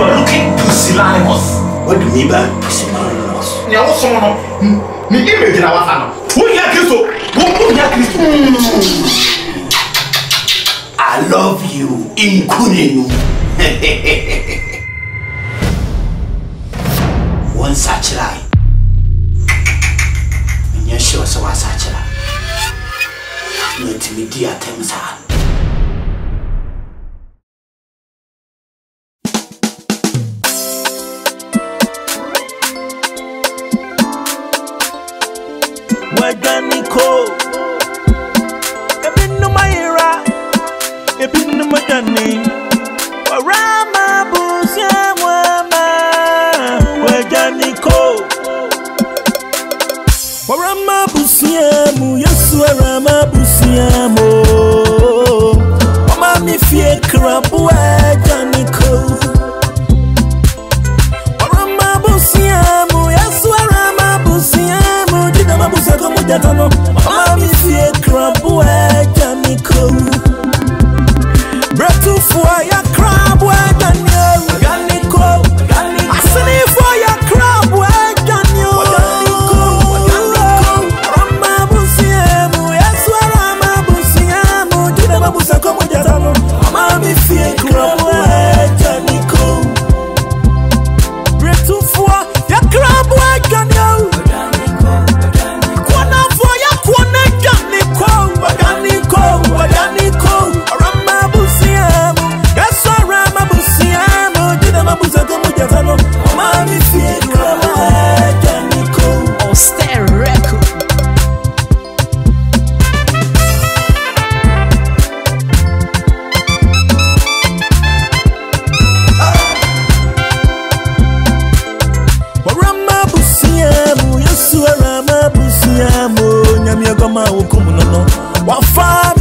are looking pusillanimous. What do you mean by pusillanimous? Yeah, what's someone? Me image in our family. Who ya Christo? Who ya Christo? I love you, Inkunenu. One such lie. And you're sure so was such a lie. Not me, dear Temsan. Waganiko, Ebinu Mayra, Ebinu Magani, Warama Busiamama, Waganiko, Warama Busiamu, Yesu Warama Busiamo, Wamami Fie Krabu, Waganiko, Warama Busiamu, Yesu Warama Busiamo. Mama mi fie krabu Janiko Bretu for ya krabu Janiko Asini for ya krabu Janiko Rama busiemu Yesu Rama busiemu Jina mabusa komu jatano Mama mi fie krabu Janiko Bretu for ya krabu Janiko Wafa